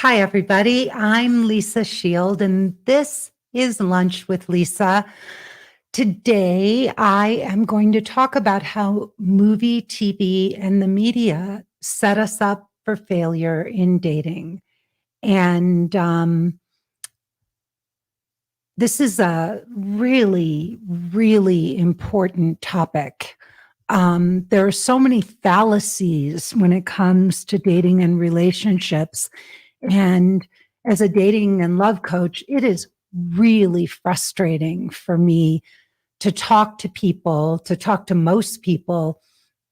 Hi, everybody. I'm Lisa Shield, and this is Lunch with Lisa. Today, I am going to talk about how movie, TV, and the media set us up for failure in dating. And this is a really, really important topic. There are so many fallacies when it comes to dating and relationships. And as a dating and love coach, it is really frustrating for me to talk to people, to talk to most people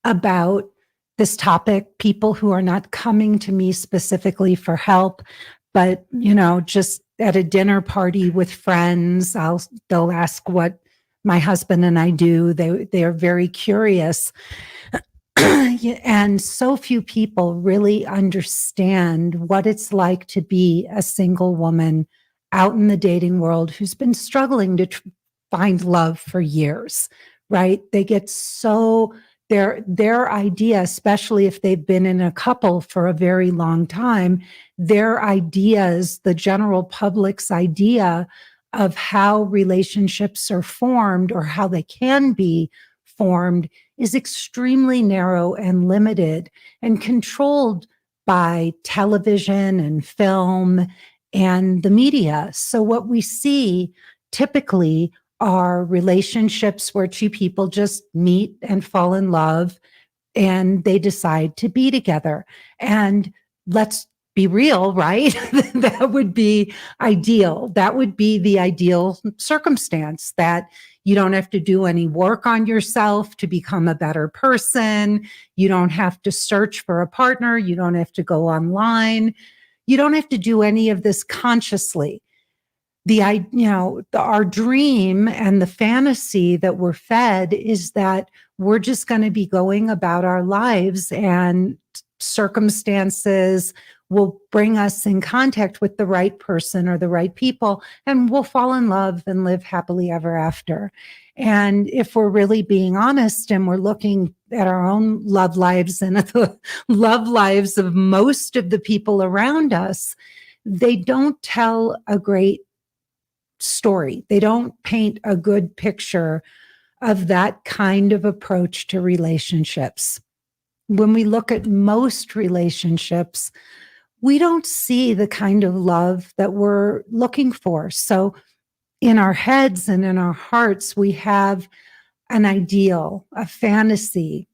about this topic, people who are not coming to me specifically for help, but, just at a dinner party with friends, they'll ask what my husband and I do. They are very curious. And so few people really understand what it's like to be a single woman out in the dating world who's been struggling to find love for years, right? They get so their idea, especially if they've been in a couple for a very long time, their ideas, the general public's idea of how relationships are formed or how they can be formed is extremely narrow and limited and controlled by television and film and the media. So what we see typically are relationships where two people just meet and fall in love and they decide to be together. And let's be real, right? That would be ideal. That would be the ideal circumstance, that you don't have to do any work on yourself to become a better person. You don't have to search for a partner. You don't have to go online. You don't have to do any of this consciously. Our dream and the fantasy that we're fed is that we're just going to be going about our lives and circumstances will bring us in contact with the right person or the right people, and we'll fall in love and live happily ever after. And if we're really being honest and we're looking at our own love lives and the love lives of most of the people around us, they don't tell a great story. They don't paint a good picture of that kind of approach to relationships. When we look at most relationships, we don't see the kind of love that we're looking for. So in our heads and in our hearts, we have an ideal, a fantasy,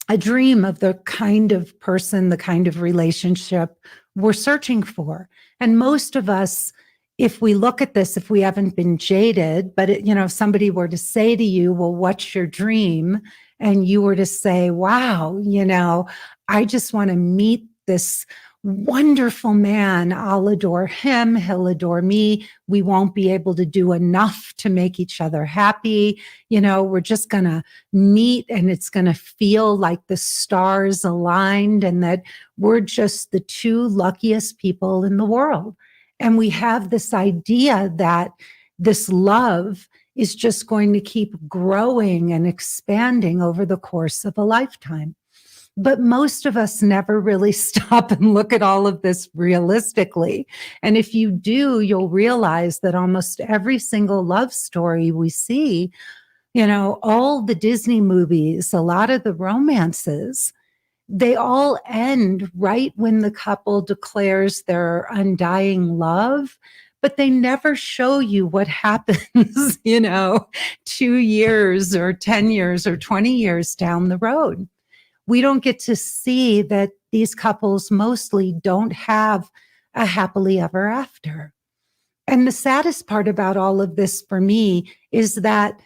a dream of the kind of person, the kind of relationship we're searching for. And most of us, if we look at this, if we haven't been jaded, but if somebody were to say to you, well, what's your dream? And you were to say, wow, I just want to meet this wonderful man. I'll adore him. He'll adore me. We won't be able to do enough to make each other happy. We're just going to meet and it's going to feel like the stars aligned and that we're just the two luckiest people in the world. And we have this idea that this love is just going to keep growing and expanding over the course of a lifetime. But most of us never really stop and look at all of this realistically. And if you do, you'll realize that almost every single love story we see, all the Disney movies, a lot of the romances, they all end right when the couple declares their undying love, but they never show you what happens, 2 years or 10 years or 20 years down the road. We don't get to see that these couples mostly don't have a happily ever after. And the saddest part about all of this for me is that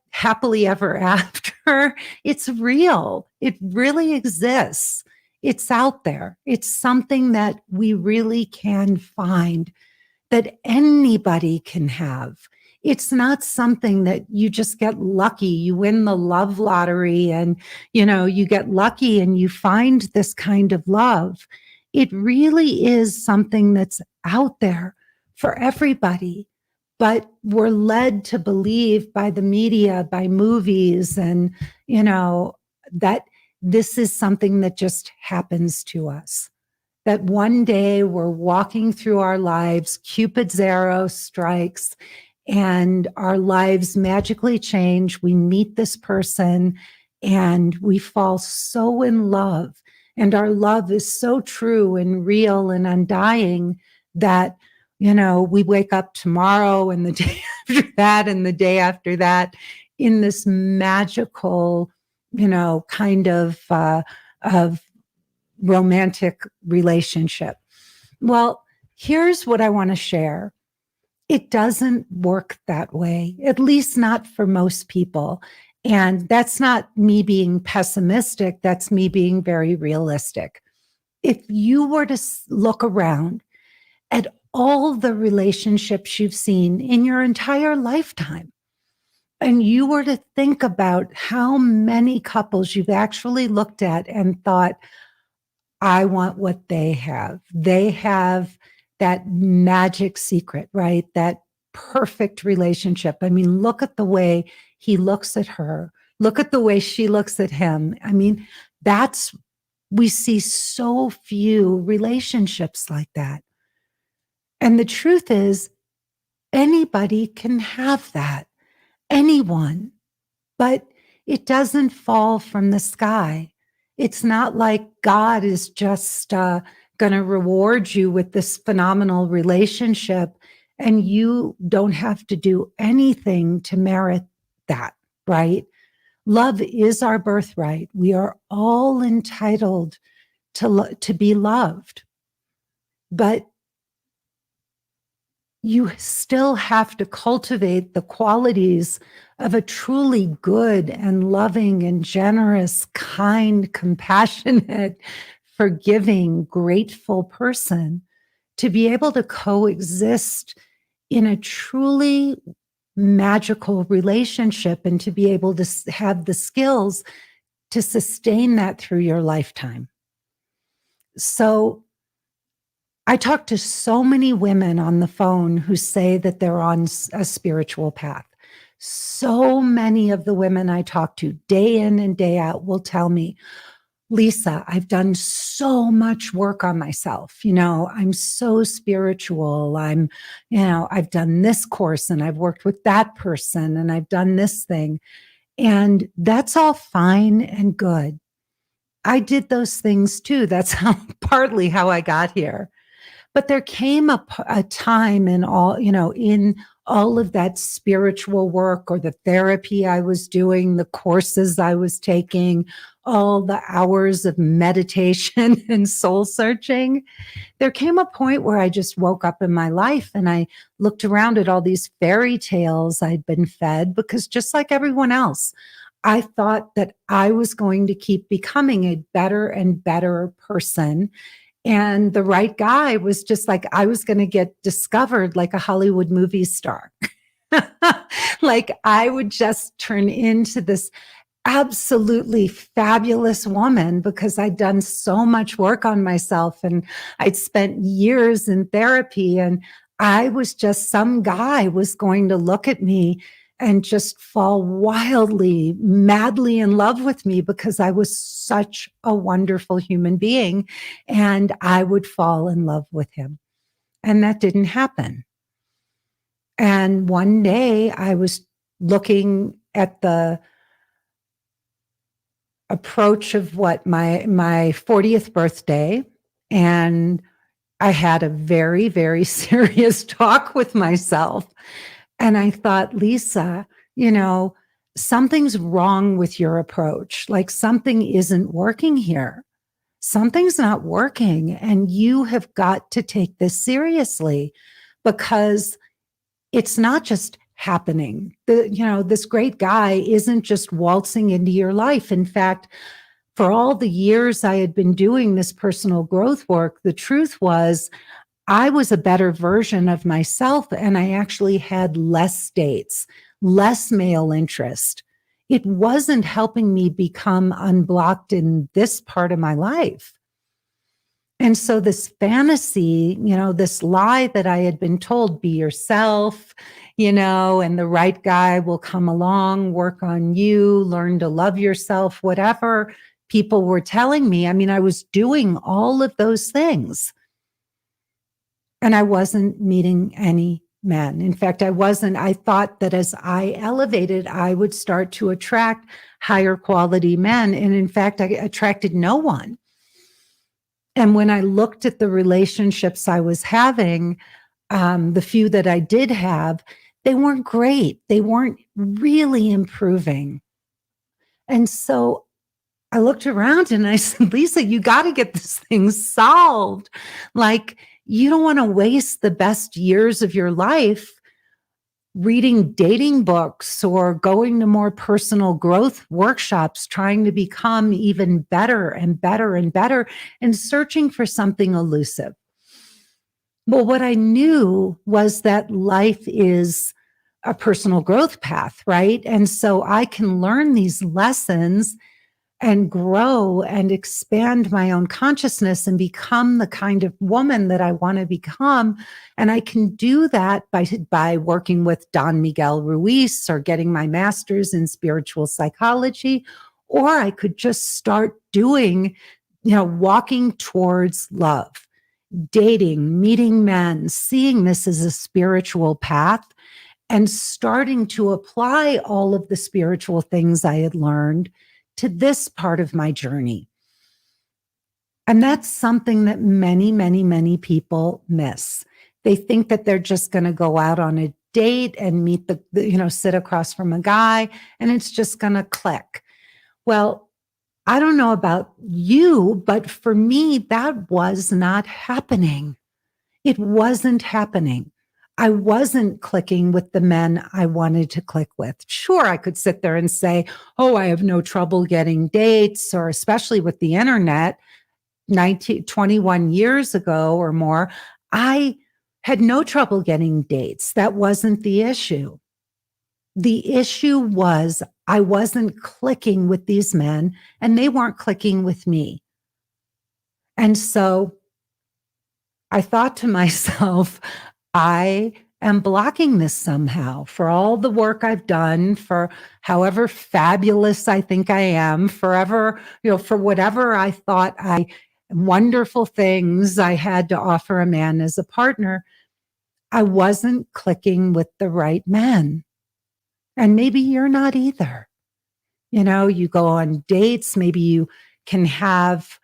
happily ever after, it's real. It really exists. It's out there. It's something that we really can find, that anybody can have. It's not something that you just get lucky. You win the love lottery and, you get lucky and you find this kind of love. It really is something that's out there for everybody. But we're led to believe by the media, by movies, and, that this is something that just happens to us. that one day we're walking through our lives, Cupid's arrow strikes, and our lives magically change. We meet this person and we fall so in love. And our love is so true and real and undying that, we wake up tomorrow and the day after that and the day after that in this magical, kind of romantic relationship. Well, here's what I want to share. It doesn't work that way, at least not for most people. And that's not me being pessimistic. That's me being very realistic. If you were to look around at all the relationships you've seen in your entire lifetime, and you were to think about how many couples you've actually looked at and thought, I want what they have. They have that magic secret, right? That perfect relationship. I mean, look at the way he looks at her. Look at the way she looks at him. I mean, we see so few relationships like that. And the truth is, anybody can have that. Anyone. But it doesn't fall from the sky. It's not like God is just going to reward you with this phenomenal relationship and you don't have to do anything to merit that, right? Love is our birthright. We are all entitled to be loved. But you still have to cultivate the qualities of a truly good and loving and generous, kind, compassionate, forgiving, grateful person to be able to coexist in a truly magical relationship and to be able to have the skills to sustain that through your lifetime. So I talk to so many women on the phone who say that they're on a spiritual path. So many of the women I talk to day in and day out will tell me, Lisa, I've done so much work on myself. I'm so spiritual. I've done this course and I've worked with that person and I've done this thing. And that's all fine and good. I did those things too. That's partly how I got here. But there came a time in all of that spiritual work or the therapy I was doing, the courses I was taking, all the hours of meditation and soul searching. There came a point where I just woke up in my life and I looked around at all these fairy tales I'd been fed because just like everyone else, I thought that I was going to keep becoming a better and better person. And the right guy was just like, I was going to get discovered like a Hollywood movie star. Like I would just turn into this absolutely fabulous woman because I'd done so much work on myself and I'd spent years in therapy. And I was just, some guy was going to look at me and just fall wildly, madly in love with me because I was such a wonderful human being and I would fall in love with him. And that didn't happen. And one day I was looking at the approach of my 40th birthday, and I had a very, very serious talk with myself. And I thought, Lisa, something's wrong with your approach. Like something isn't working here. Something's not working. And you have got to take this seriously because it's not just happening. This great guy isn't just waltzing into your life. In fact, for all the years I had been doing this personal growth work, the truth was I was a better version of myself and I actually had less dates, less male interest. It wasn't helping me become unblocked in this part of my life. And so this fantasy, this lie that I had been told, be yourself, and the right guy will come along, work on you, learn to love yourself, whatever, people were telling me, I mean, I was doing all of those things and I wasn't meeting any men. In fact, I thought that as I elevated, I would start to attract higher quality men. And in fact, I attracted no one. And when I looked at the relationships I was having, the few that I did have, they weren't great. They weren't really improving. And so I looked around and I said, Lisa, you got to get this thing solved. Like, you don't want to waste the best years of your life reading dating books or going to more personal growth workshops, trying to become even better and better and better and searching for something elusive. Well, what I knew was that life is a personal growth path, right? And so I can learn these lessons and grow and expand my own consciousness and become the kind of woman that I want to become. And I can do that by working with Don Miguel Ruiz or getting my master's in spiritual psychology, or I could just start doing, walking towards love, dating, meeting men, seeing this as a spiritual path and starting to apply all of the spiritual things I had learned to this part of my journey. And that's something that many, many, many people miss. They think that they're just going to go out on a date and meet sit across from a guy and it's just going to click. Well, I don't know about you, but for me, that was not happening. It wasn't happening. I wasn't clicking with the men I wanted to click with. Sure, I could sit there and say, oh, I have no trouble getting dates, or especially with the internet, 21 years ago or more, I had no trouble getting dates. That wasn't the issue. The issue was I wasn't clicking with these men and they weren't clicking with me. And so I thought to myself, I am blocking this somehow for all the work I've done, for however fabulous I think I am, forever, for whatever I thought wonderful things I had to offer a man as a partner. I wasn't clicking with the right man. And maybe you're not either. You go on dates, maybe you can have,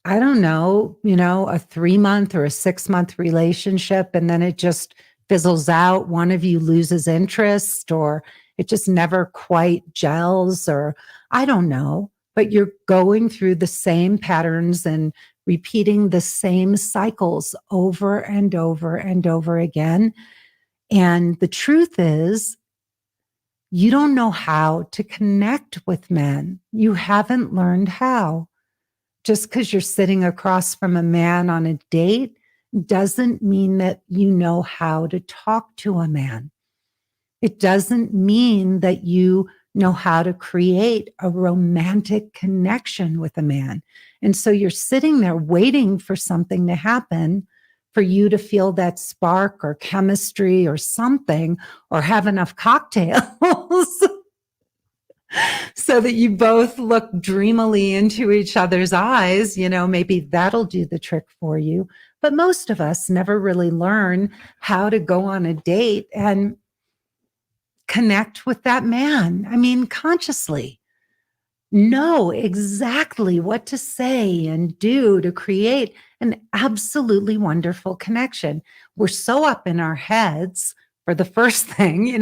I don't know, a 3-month or a 6-month relationship, and then it just fizzles out. One of you loses interest, or it just never quite gels, or I don't know, but you're going through the same patterns and repeating the same cycles over and over and over again. And the truth is, you don't know how to connect with men. You haven't learned how. Just because you're sitting across from a man on a date doesn't mean that you know how to talk to a man. It doesn't mean that you know how to create a romantic connection with a man. And so you're sitting there waiting for something to happen, for you to feel that spark or chemistry or something, or have enough cocktails so that you both look dreamily into each other's eyes. Maybe that'll do the trick for you. But most of us never really learn how to go on a date and connect with that man. I mean, consciously know exactly what to say and do to create an absolutely wonderful connection. We're so up in our heads. For the first thing,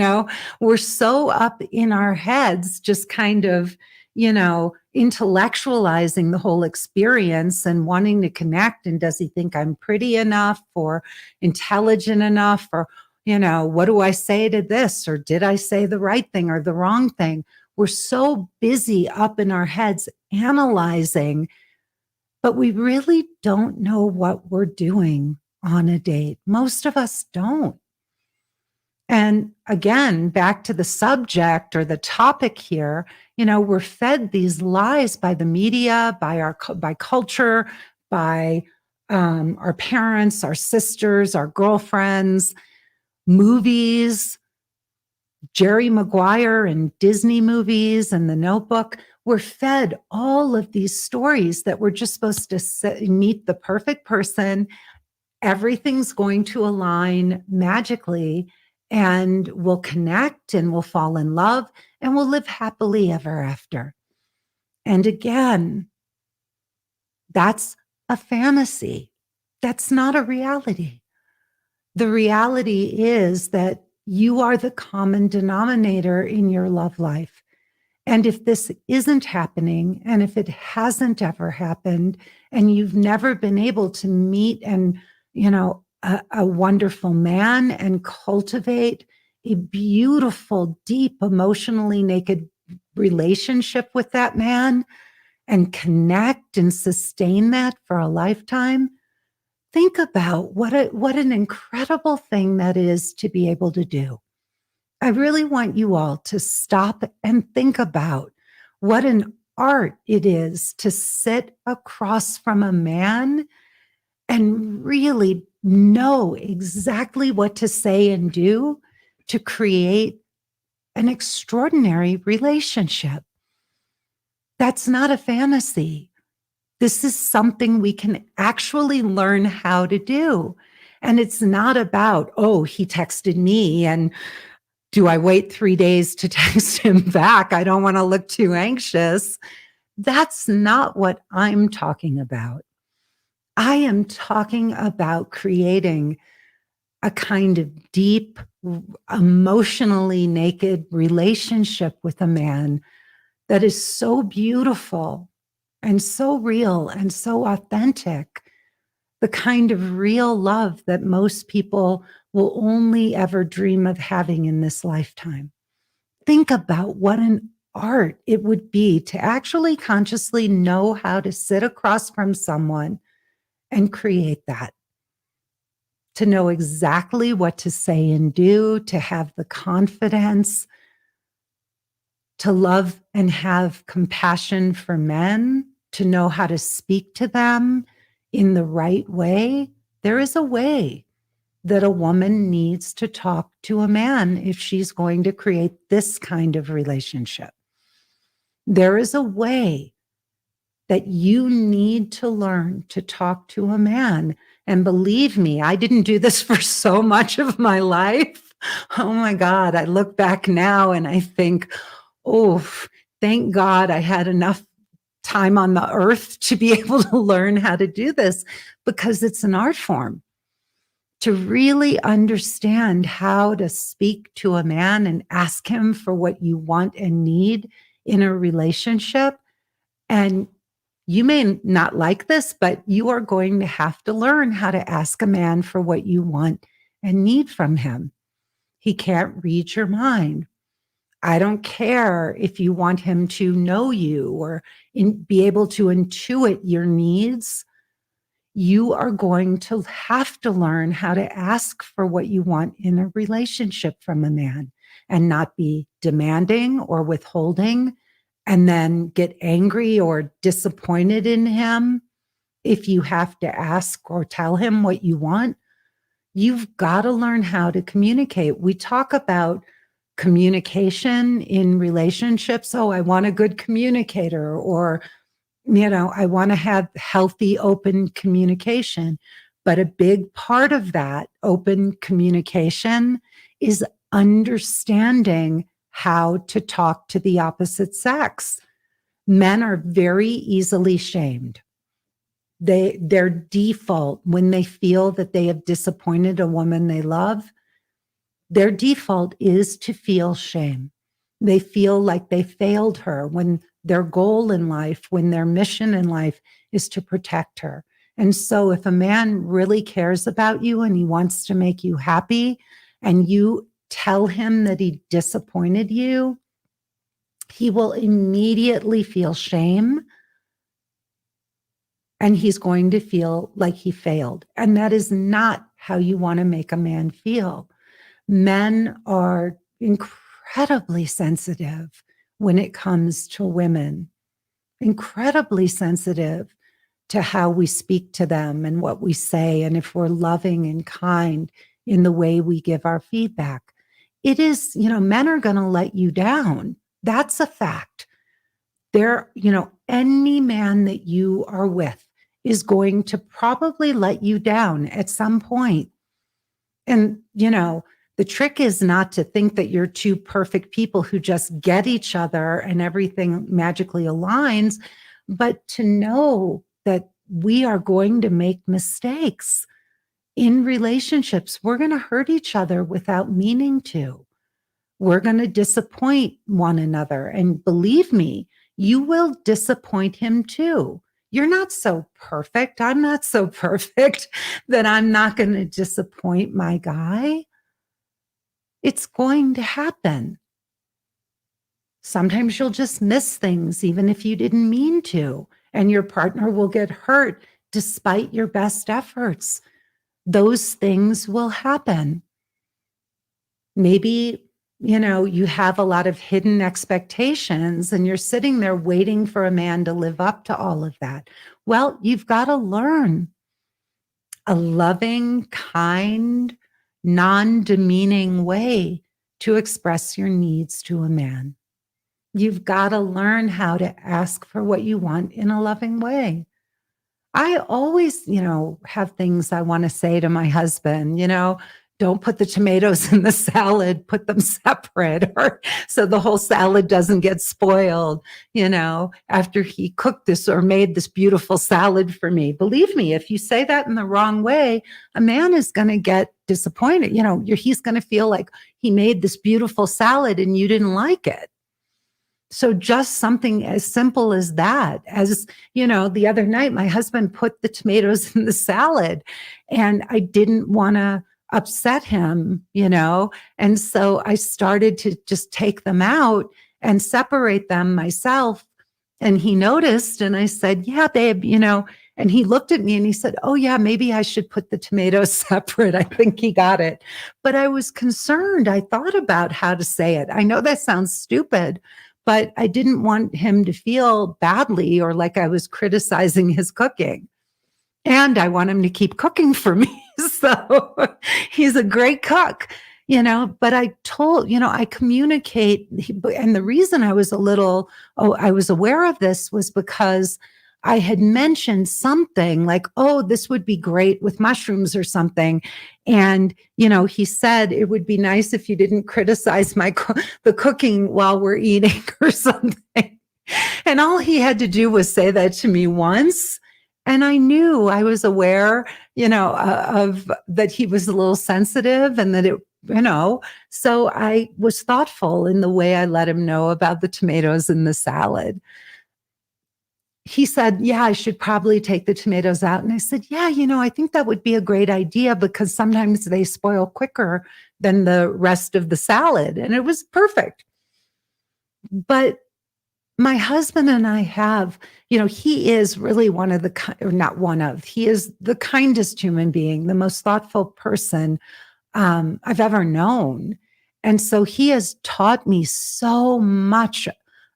we're so up in our heads, just kind of, intellectualizing the whole experience and wanting to connect. And does he think I'm pretty enough or intelligent enough? Or, what do I say to this? Or did I say the right thing or the wrong thing? We're so busy up in our heads analyzing, but we really don't know what we're doing on a date. Most of us don't. And again, back to the subject or the topic here, we're fed these lies by the media, by culture, by our parents, our sisters, our girlfriends, movies, Jerry Maguire and Disney movies and The Notebook. We're fed all of these stories that we're just supposed to meet the perfect person. Everything's going to align magically, and we'll connect and we'll fall in love and we'll live happily ever after. And again, that's a fantasy. That's not a reality. The reality is that you are the common denominator in your love life. And if this isn't happening, and if it hasn't ever happened, and you've never been able to meet a wonderful man and cultivate a beautiful, deep, emotionally naked relationship with that man and connect and sustain that for a lifetime, think about what an incredible thing that is to be able to do. I really want you all to stop and think about what an art it is to sit across from a man and really know exactly what to say and do to create an extraordinary relationship. That's not a fantasy. This is something we can actually learn how to do. And it's not about, oh, he texted me and do I wait 3 days to text him back? I don't want to look too anxious. That's not what I'm talking about. I am talking about creating a kind of deep, emotionally naked relationship with a man that is so beautiful and so real and so authentic, the kind of real love that most people will only ever dream of having in this lifetime. Think about what an art it would be to actually consciously know how to sit across from someone and create that, to know exactly what to say and do, to have the confidence, to love and have compassion for men, to know how to speak to them in the right way. There is a way that a woman needs to talk to a man if she's going to create this kind of relationship. There is a way that you need to learn to talk to a man. And believe me, I didn't do this for so much of my life. Oh my God, I look back now and I think, oh, thank God I had enough time on the earth to be able to learn how to do this, because it's an art form. To really understand how to speak to a man and ask him for what you want and need in a relationship. And you may not like this, but you are going to have to learn how to ask a man for what you want and need from him. He can't read your mind. I don't care if you want him to know you or be able to intuit your needs. You are going to have to learn how to ask for what you want in a relationship from a man and not be demanding or withholding and then get angry or disappointed in him if you have to ask or tell him what you want. You've got to learn how to communicate. We talk about communication in relationships. Oh, I want a good communicator, or I want to have healthy, open communication. But a big part of that open communication is understanding how to talk to the opposite sex. Men are very easily shamed. Their default, when they feel that they have disappointed a woman they love, their default is to feel shame. They feel like they failed her when their goal in life, when their mission in life is to protect her. And so if a man really cares about you and he wants to make you happy and you tell him that he disappointed you, he will immediately feel shame and he's going to feel like he failed. And that is not how you want to make a man feel. Men are incredibly sensitive when it comes to women, incredibly sensitive to how we speak to them and what we say, and if we're loving and kind in the way we give our feedback. It is, men are going to let you down. That's a fact. any man that you are with is going to probably let you down at some point. And, the trick is not to think that you're two perfect people who just get each other and everything magically aligns, but to know that we are going to make mistakes in relationships. We're going to hurt each other without meaning to. We're going to disappoint one another. And believe me, you will disappoint him too. You're not so perfect. I'm not so perfect that I'm not going to disappoint my guy. It's going to happen. Sometimes you'll just miss things, even if you didn't mean to, and your partner will get hurt despite your best efforts. Those things will happen. Maybe, you have a lot of hidden expectations and you're sitting there waiting for a man to live up to all of that. Well, you've got to learn a loving, kind, non-demeaning way to express your needs to a man. You've got to learn how to ask for what you want in a loving way. I always, have things I want to say to my husband, don't put the tomatoes in the salad, put them separate, or so the whole salad doesn't get spoiled, after he cooked this or made this beautiful salad for me. Believe me, if you say that in the wrong way, a man is going to get disappointed. He's going to feel like he made this beautiful salad and you didn't like it. So just something as simple as that, the other night, my husband put the tomatoes in the salad and I didn't want to upset him, and so I started to just take them out and separate them myself. And he noticed and I said, yeah, babe, and he looked at me and he said, oh yeah, maybe I should put the tomatoes separate. I think he got it. But I was concerned. I thought about how to say it. I know that sounds stupid, but I didn't want him to feel badly or like I was criticizing his cooking. And I want him to keep cooking for me. So he's a great cook, but I communicate. And the reason I was I was aware of this was because I had mentioned something like, oh, this would be great with mushrooms or something. And, he said, it would be nice if you didn't criticize the cooking while we're eating or something. And all he had to do was say that to me once. And I knew, I was aware, of that he was a little sensitive and that so I was thoughtful in the way I let him know about the tomatoes in the salad. He said, yeah, I should probably take the tomatoes out. And I said, yeah, I think that would be a great idea because sometimes they spoil quicker than the rest of the salad. And it was perfect. But my husband and I have, he is really he is the kindest human being, the most thoughtful person I've ever known. And so he has taught me so much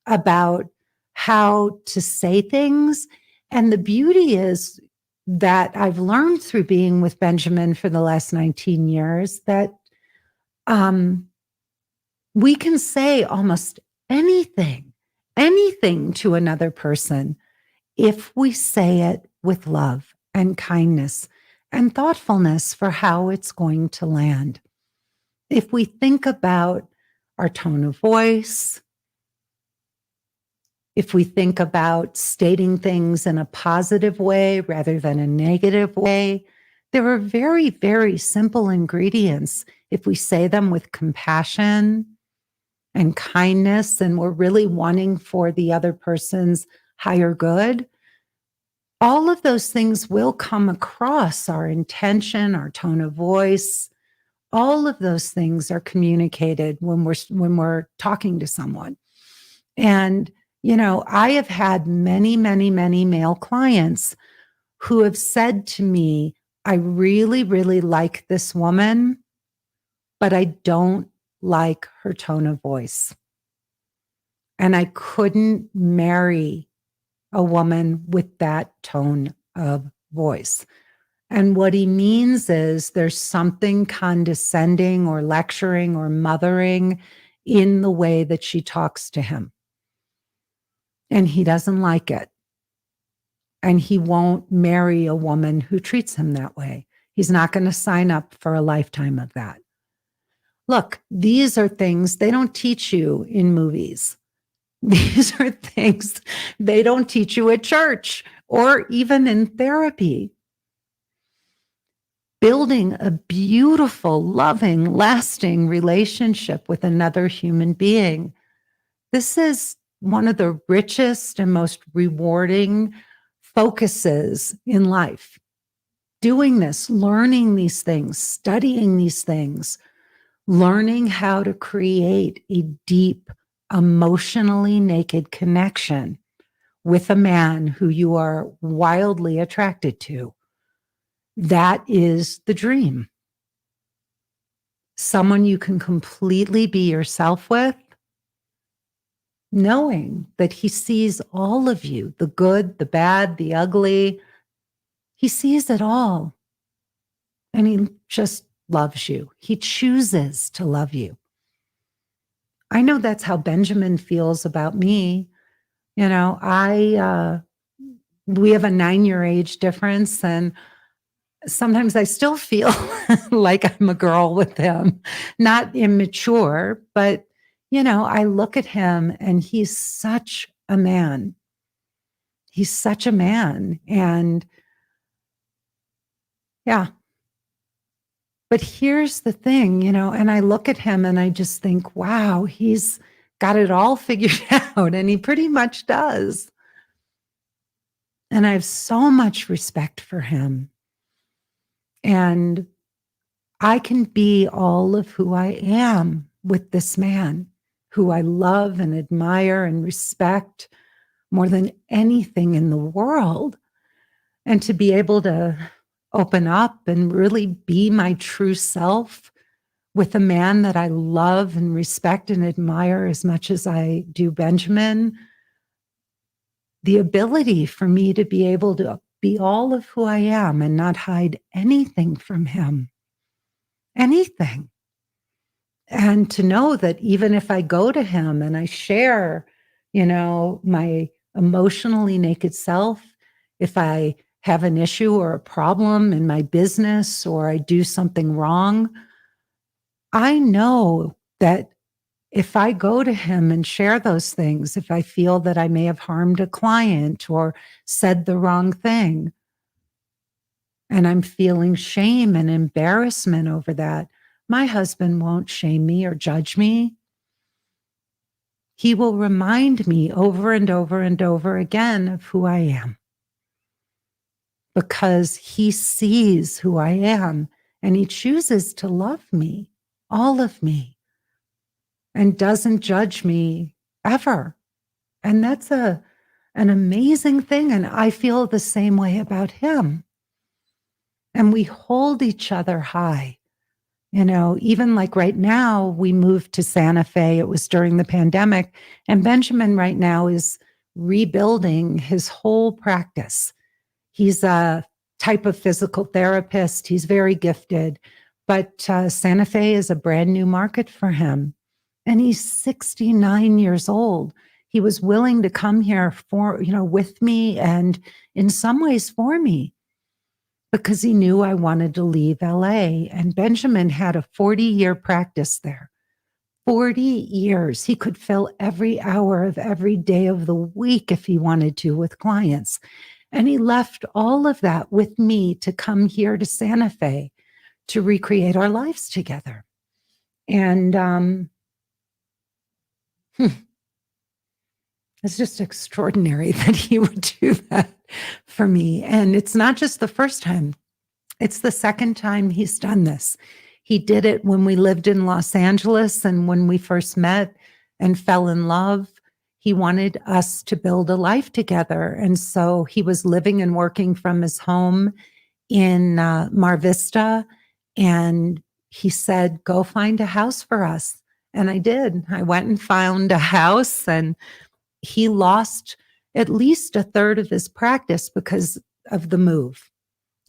about how to say things. And the beauty is that I've learned through being with Benjamin for the last 19 years that we can say almost anything to another person if we say it with love and kindness and thoughtfulness for how it's going to land. If we think about our tone of voice, if we think about stating things in a positive way rather than a negative way, there are very, very simple ingredients. If we say them with compassion and kindness, and we're really wanting for the other person's higher good, all of those things will come across. Our intention, our tone of voice, all of those things are communicated when we're talking to someone. And I have had many, many, many male clients who have said to me, I really, really like this woman, but I don't like her tone of voice. And I couldn't marry a woman with that tone of voice. And what he means is there's something condescending or lecturing or mothering in the way that she talks to him. and he doesn't like it. And he won't marry a woman who treats him that way. He's not going to sign up for a lifetime of that. Look, these are things they don't teach you in movies. These are things they don't teach you at church or even in therapy. Building a beautiful, loving, lasting relationship with another human being. This is one of the richest and most rewarding focuses in life. Doing this, learning these things, studying these things, learning how to create a deep, emotionally naked connection with a man who you are wildly attracted to. That is the dream. Someone you can completely be yourself with, knowing that he sees all of you, the good, the bad, the ugly. He sees it all. And he just loves you. He chooses to love you. I know that's how Benjamin feels about me. You know, we have a 9-year age difference, and sometimes I still feel like I'm a girl with him, not immature, but, you know, I look at him and he's such a man. He's such a man. And yeah. But here's the thing, you know, and I look at him and I just think, wow, he's got it all figured out. And he pretty much does. And I have so much respect for him. And I can be all of who I am with this man who I love and admire and respect more than anything in the world. And to be able to open up and really be my true self with a man that I love and respect and admire as much as I do Benjamin, the ability for me to be able to be all of who I am and not hide anything from him, anything. And to know that even if I go to him and I share, you know, my emotionally naked self, if I have an issue or a problem in my business or I do something wrong, I know that if I go to him and share those things, if I feel that I may have harmed a client or said the wrong thing, and I'm feeling shame and embarrassment over that, my husband won't shame me or judge me. He will remind me over and over and over again of who I am, because he sees who I am and he chooses to love me, all of me, and doesn't judge me ever. And that's an amazing thing. And I feel the same way about him. And we hold each other high. You know, even like right now, we moved to Santa Fe. It was during the pandemic. And Benjamin right now is rebuilding his whole practice. He's a type of physical therapist. He's very gifted. But Santa Fe is a brand new market for him. And he's 69 years old. He was willing to come here for, you know, with me and in some ways for me, because he knew I wanted to leave LA. And Benjamin had a 40-year practice there. 40 years. He could fill every hour of every day of the week if he wanted to with clients. And he left all of that with me to come here to Santa Fe to recreate our lives together. And it's just extraordinary that he would do that for me. And it's not just the first time. It's the second time he's done this. He did it when we lived in Los Angeles and when we first met and fell in love. He wanted us to build a life together. And so he was living and working from his home in Mar Vista. And he said, go find a house for us. And I did. I went and found a house, and he lost at least a third of his practice because of the move.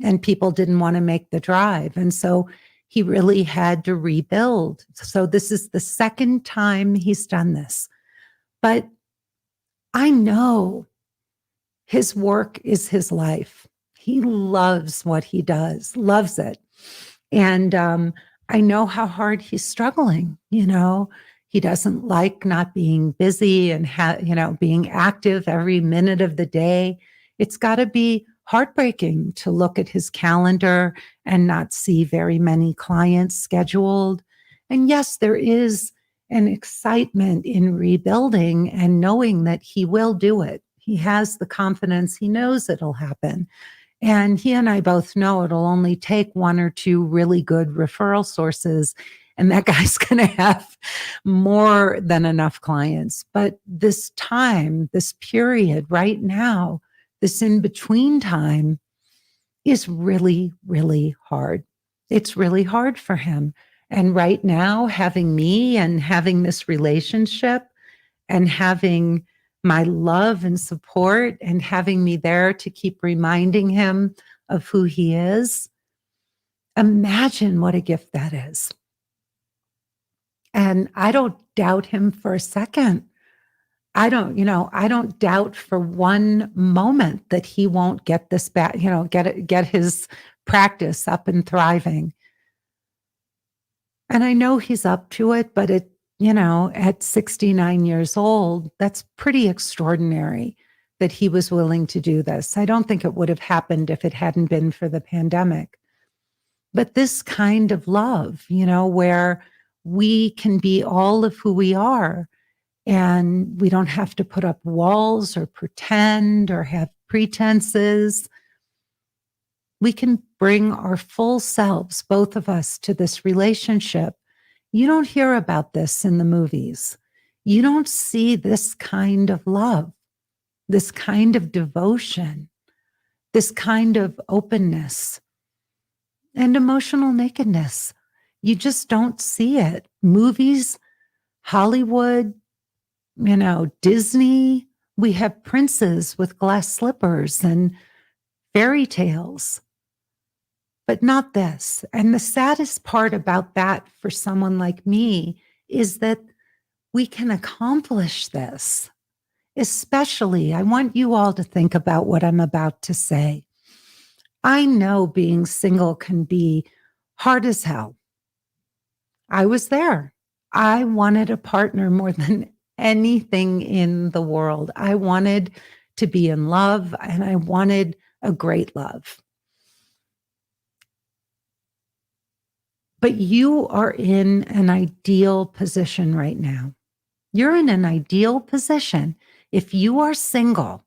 And people didn't want to make the drive. And so he really had to rebuild. So this is the second time he's done this. But I know his work is his life. He loves what he does, loves it. And I know how hard he's struggling. He doesn't like not being busy and being active every minute of the day. It's got to be heartbreaking to look at his calendar and not see very many clients scheduled. And yes, there is an excitement in rebuilding and knowing that he will do it. He has the confidence. He knows it'll happen. And he and I both know it'll only take one or two really good referral sources, and that guy's going to have more than enough clients. But this time, this period right now, this in between time is really, really hard. It's really hard for him. And right now, having me and having this relationship and having my love and support and having me there to keep reminding him of who he is. Imagine what a gift that is. And I don't doubt him for a second. I don't doubt for one moment that he won't get this back, get his practice up and thriving. And I know he's up to it, but at 69 years old, that's pretty extraordinary that he was willing to do this. I don't think it would have happened if it hadn't been for the pandemic. But this kind of love, where we can be all of who we are and we don't have to put up walls or pretend or have pretenses. We can bring our full selves, both of us, to this relationship. You don't hear about this in the movies. You don't see this kind of love, this kind of devotion, this kind of openness and emotional nakedness. You just don't see it. Movies, Hollywood, Disney, we have princes with glass slippers and fairy tales, but not this. And the saddest part about that for someone like me is that we can accomplish this. Especially, I want you all to think about what I'm about to say. I know being single can be hard as hell. I was there. I wanted a partner more than anything in the world. I wanted to be in love, and I wanted a great love. But you are in an ideal position right now. You're in an ideal position. If you are single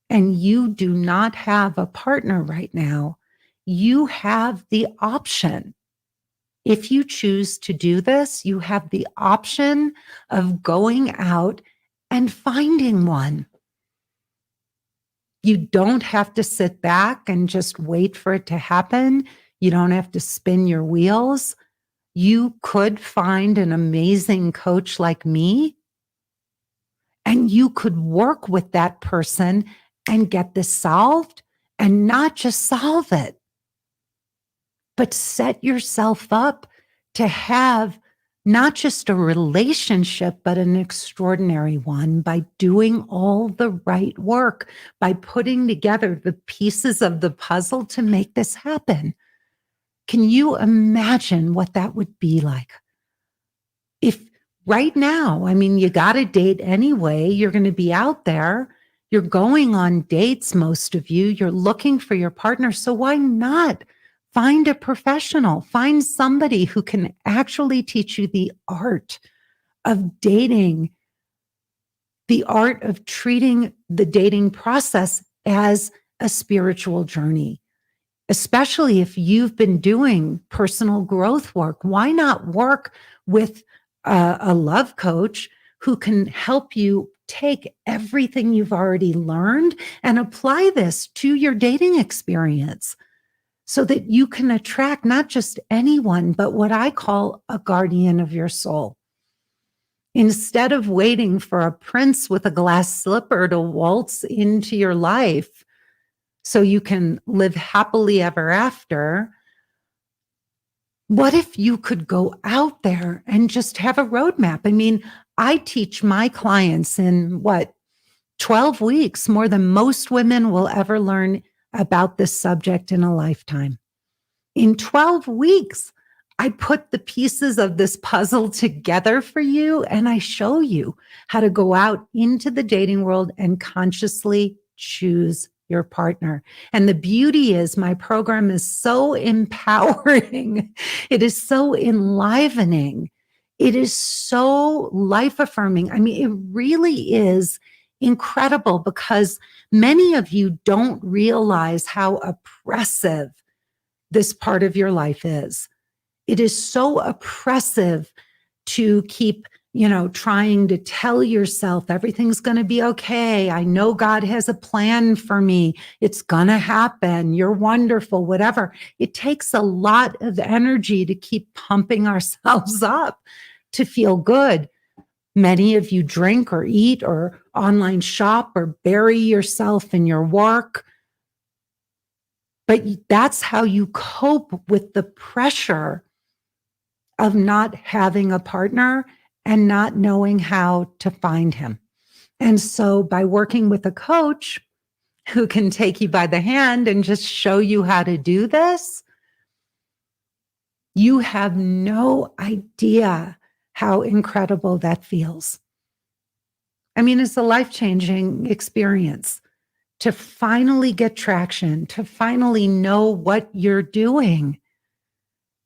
and you do not have a partner right now, you have the option. If you choose to do this, you have the option of going out and finding one. You don't have to sit back and just wait for it to happen. You don't have to spin your wheels. You could find an amazing coach like me, and you could work with that person and get this solved, and not just solve it, but set yourself up to have not just a relationship, but an extraordinary one by doing all the right work, by putting together the pieces of the puzzle to make this happen. Can you imagine what that would be like? If right now, you got a date anyway, you're going to be out there, you're going on dates, most of you, you're looking for your partner. So why not find a professional, find somebody who can actually teach you the art of dating, the art of treating the dating process as a spiritual journey. Especially if you've been doing personal growth work, why not work with a love coach who can help you take everything you've already learned and apply this to your dating experience so that you can attract not just anyone, but what I call a guardian of your soul. Instead of waiting for a prince with a glass slipper to waltz into your life so you can live happily ever after, what if you could go out there and just have a roadmap? I teach my clients in 12 weeks, more than most women will ever learn about this subject in a lifetime. In 12 weeks, I put the pieces of this puzzle together for you, and I show you how to go out into the dating world and consciously choose your partner. And the beauty is my program is so empowering. It is so enlivening. It is so life affirming. I mean, it really is incredible because many of you don't realize how oppressive this part of your life is. It is so oppressive to keep, trying to tell yourself everything's going to be okay. I know God has a plan for me. It's going to happen. You're wonderful, whatever. It takes a lot of energy to keep pumping ourselves up to feel good. Many of you drink or eat or online shop or bury yourself in your work. But that's how you cope with the pressure of not having a partner and not knowing how to find him. And so by working with a coach who can take you by the hand and just show you how to do this, you have no idea how incredible that feels. I mean, it's a life-changing experience to finally get traction, to finally know what you're doing,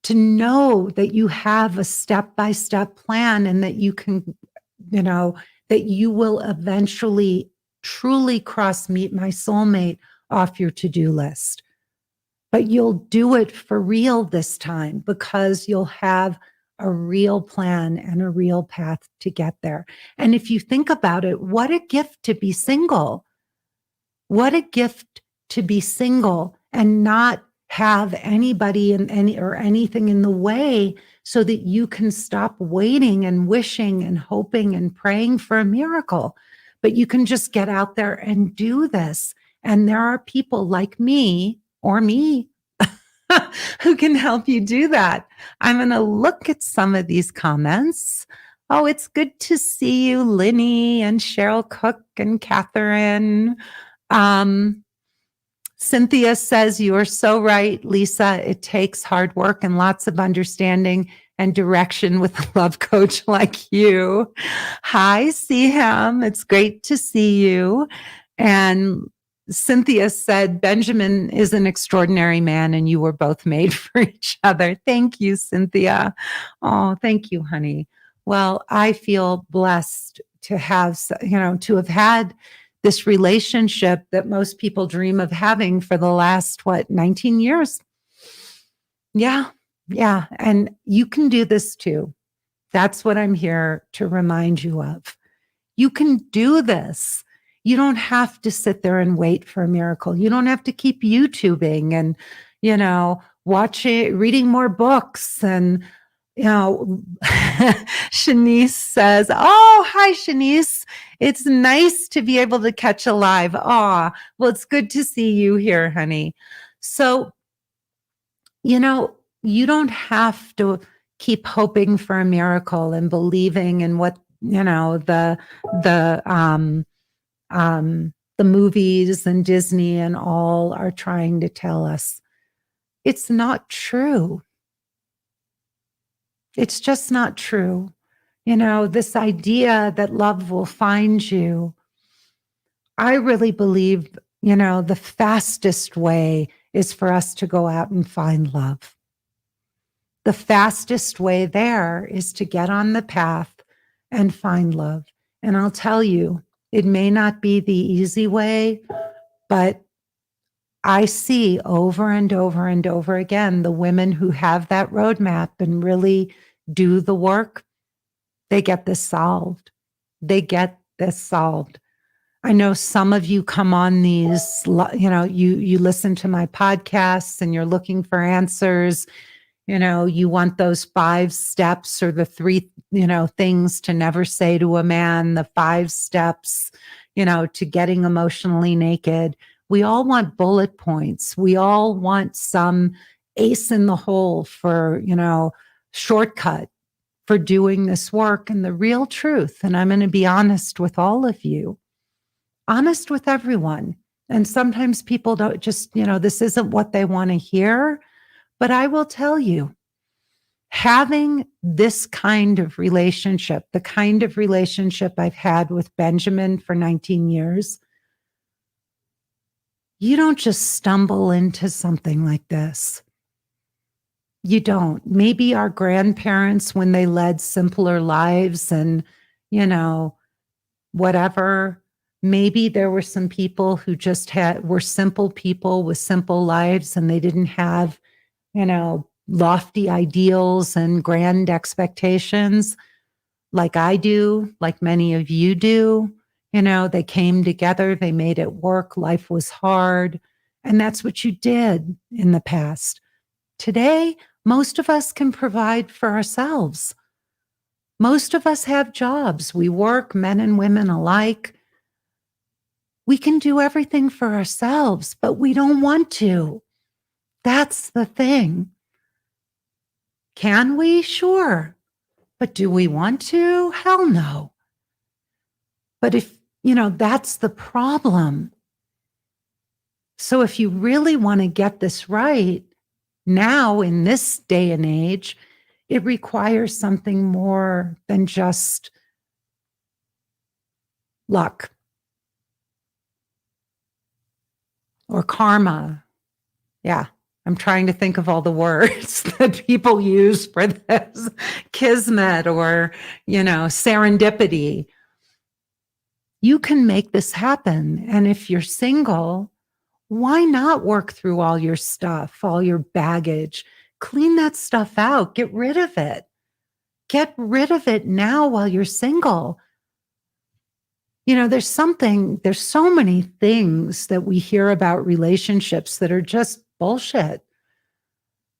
to know that you have a step-by-step plan and that you can, that you will eventually truly cross meet my soulmate off your to-do list. But you'll do it for real this time because you'll have a real plan and a real path to get there. And if you think about it, what a gift to be single. What a gift to be single and not have anybody in anything in the way so that you can stop waiting and wishing and hoping and praying for a miracle. But you can just get out there and do this. And there are people like me or me who can help you do that. I'm going to look at some of these comments. Oh, it's good to see you, Linny and Cheryl Cook and Catherine. Cynthia says, you are so right, Lisa. It takes hard work and lots of understanding and direction with a love coach like you. Hi, Seaham. It's great to see you. And Cynthia said, Benjamin is an extraordinary man and you were both made for each other. Thank you, Cynthia. Oh, thank you, honey. Well, I feel blessed to have, to have had this relationship that most people dream of having for the last, 19 years. Yeah. And you can do this too. That's what I'm here to remind you of. You can do this. You don't have to sit there and wait for a miracle. You don't have to keep YouTubing and, reading more books and, Shanice says, oh, hi, Shanice. It's nice to be able to catch a live. Well, it's good to see you here, honey. So, you don't have to keep hoping for a miracle and believing in what, the movies and Disney and all are trying to tell us. It's not true. It's just not true. This idea that love will find you. I really believe, the fastest way is for us to go out and find love. The fastest way there is to get on the path and find love. And I'll tell you, it may not be the easy way, but I see over and over and over again, the women who have that roadmap and really do the work, they get this solved. They get this solved. I know some of you come on these, you listen to my podcasts and you're looking for answers. You want those 5 steps or the 3, things to never say to a man, the 5 steps, to getting emotionally naked. We all want bullet points. We all want some ace in the hole for, shortcut for doing this work. And the real truth, and I'm going to be honest with all of you, honest with everyone. And sometimes people don't just, this isn't what they want to hear. But I will tell you, having this kind of relationship, the kind of relationship I've had with Benjamin for 19 years, you don't just stumble into something like this. You don't. Maybe our grandparents, when they led simpler lives and, whatever, maybe there were some people who just were simple people with simple lives and they didn't have, lofty ideals and grand expectations like I do, like many of you do. They came together, they made it work. Life was hard. And that's what you did in the past. Today, most of us can provide for ourselves. Most of us have jobs. We work, men and women alike. We can do everything for ourselves, but we don't want to. That's the thing. Can we? Sure. But do we want to? Hell no. But if, that's the problem. So if you really want to get this right, now in this day and age, it requires something more than just luck or karma. Yeah, I'm trying to think of all the words that people use for this. Kismet or, serendipity. You can make this happen. And if you're single, why not work through all your stuff, all your baggage? Clean that stuff out. Get rid of it. Get rid of it now while you're single. There's so many things that we hear about relationships that are just bullshit.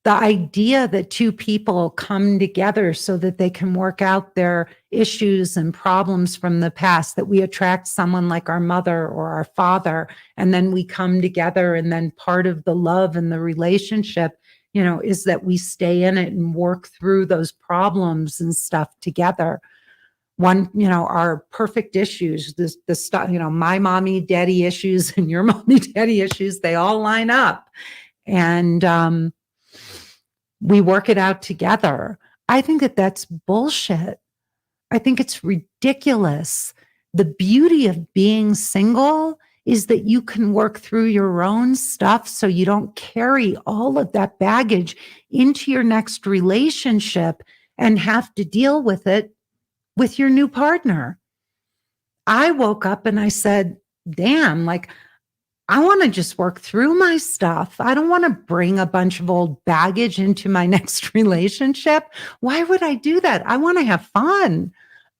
The idea that two people come together so that they can work out their issues and problems from the past, that we attract someone like our mother or our father, and then we come together, and then part of the love and the relationship, is that we stay in it and work through those problems and stuff together. Our perfect issues, the stuff, my mommy, daddy issues and your mommy, daddy issues, they all line up. And, we work it out together. I think that that's bullshit. I think it's ridiculous. The beauty of being single is that you can work through your own stuff so you don't carry all of that baggage into your next relationship and have to deal with it with your new partner. I woke up and I said, damn, I want to just work through my stuff. I don't want to bring a bunch of old baggage into my next relationship. Why would I do that? I want to have fun.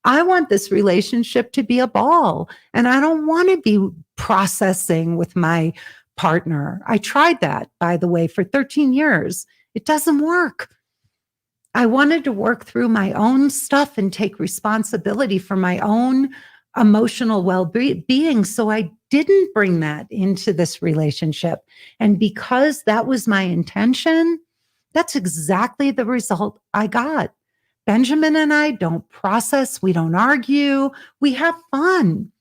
I want this relationship to be a ball. And I don't want to be processing with my partner. I tried that, by the way, for 13 years. It doesn't work. I wanted to work through my own stuff and take responsibility for my own emotional well-being. So I didn't bring that into this relationship. And because that was my intention, that's exactly the result I got. Benjamin and I don't process. We don't argue. We have fun.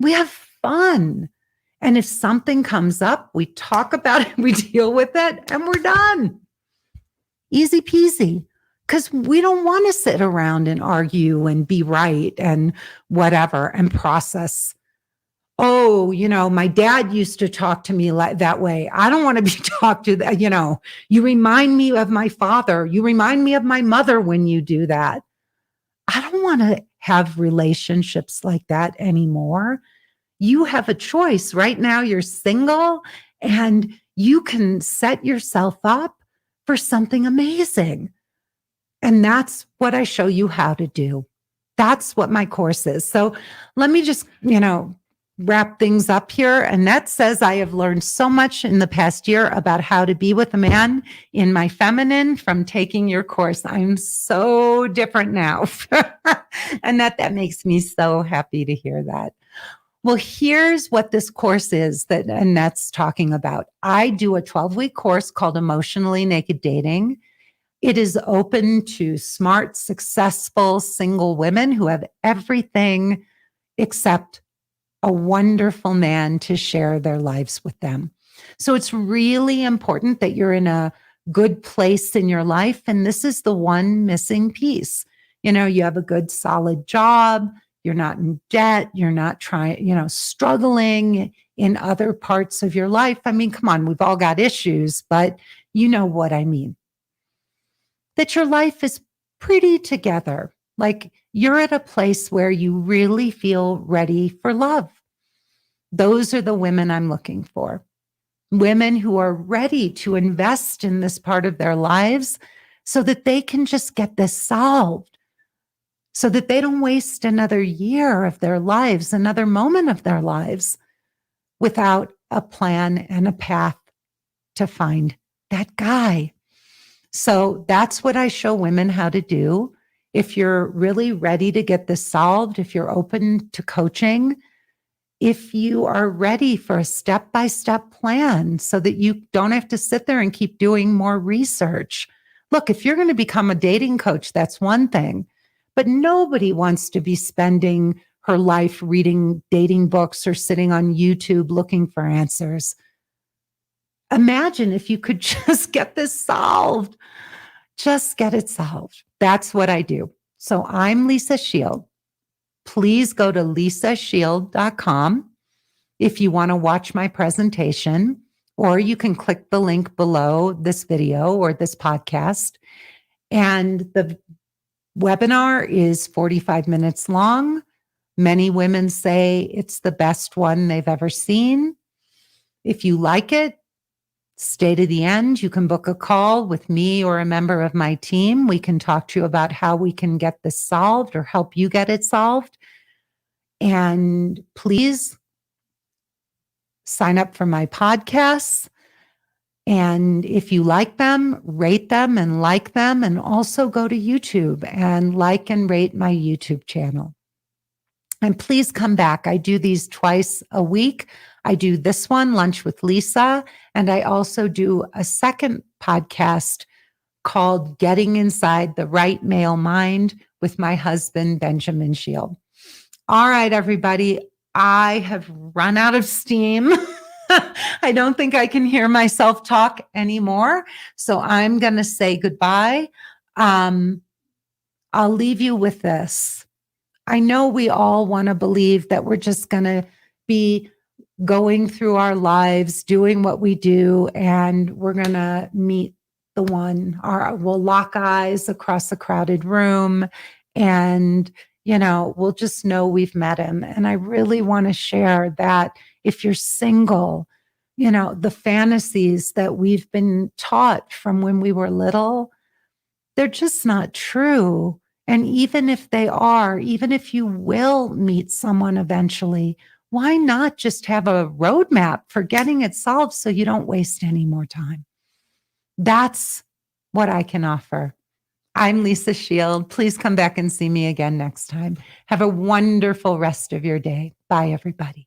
We have fun. And if something comes up, we talk about it, we deal with it, and we're done. Easy peasy. Because we don't want to sit around and argue and be right and whatever and process. Oh, my dad used to talk to me that way. I don't want to be talked to that. You remind me of my father. You remind me of my mother when you do that. I don't want to have relationships like that anymore. You have a choice. Right now, you're single and you can set yourself up for something amazing. And that's what I show you how to do. That's what my course is. So let me just, wrap things up here. Annette says, I have learned so much in the past year about how to be with a man in my feminine from taking your course. I'm so different now. Annette, that makes me so happy to hear that. Well, here's what this course is that Annette's talking about. I do a 12-week course called Emotionally Naked Dating. It is open to smart, successful, single women who have everything except a wonderful man to share their lives with them. So it's really important that you're in a good place in your life. And this is the one missing piece. You have a good, solid job. You're not in debt. You're not struggling in other parts of your life. I mean, come on, we've all got issues, but you know what I mean. That your life is pretty together. Like you're at a place where you really feel ready for love. Those are the women I'm looking for. Women who are ready to invest in this part of their lives so that they can just get this solved, so that they don't waste another year of their lives, another moment of their lives without a plan and a path to find that guy. So that's what I show women how to do. If you're really ready to get this solved, if you're open to coaching, if you are ready for a step-by-step plan so that you don't have to sit there and keep doing more research. Look, if you're going to become a dating coach, that's one thing, but nobody wants to be spending her life reading dating books or sitting on YouTube looking for answers. Imagine if you could just get this solved. Just get it solved. That's what I do. So I'm Lisa Shield. Please go to lisashield.com if you want to watch my presentation, or you can click the link below this video or this podcast. And the webinar is 45 minutes long. Many women say it's the best one they've ever seen. If you like it, stay to the end. You can book a call with me or a member of my team. We can talk to you about how we can get this solved or help you get it solved. And please sign up for my podcasts. And if you like them, rate them and like them. And also go to YouTube and like and rate my YouTube channel. And please come back. I do these twice a week. I do this one, Lunch with Lisa, and I also do a second podcast called Getting Inside the Right Male Mind with my husband, Benjamin Shield. All right, everybody, I have run out of steam. I don't think I can hear myself talk anymore, so I'm going to say goodbye. I'll leave you with this. I know we all want to believe that we're just going to be going through our lives, doing what we do, and we're going to meet the one, we'll lock eyes across a crowded room, and, we'll just know we've met him. And I really want to share that if you're single, the fantasies that we've been taught from when we were little, they're just not true. And even if they are, even if you will meet someone eventually, why not just have a roadmap for getting it solved so you don't waste any more time? That's what I can offer. I'm Lisa Shield. Please come back and see me again next time. Have a wonderful rest of your day. Bye, everybody.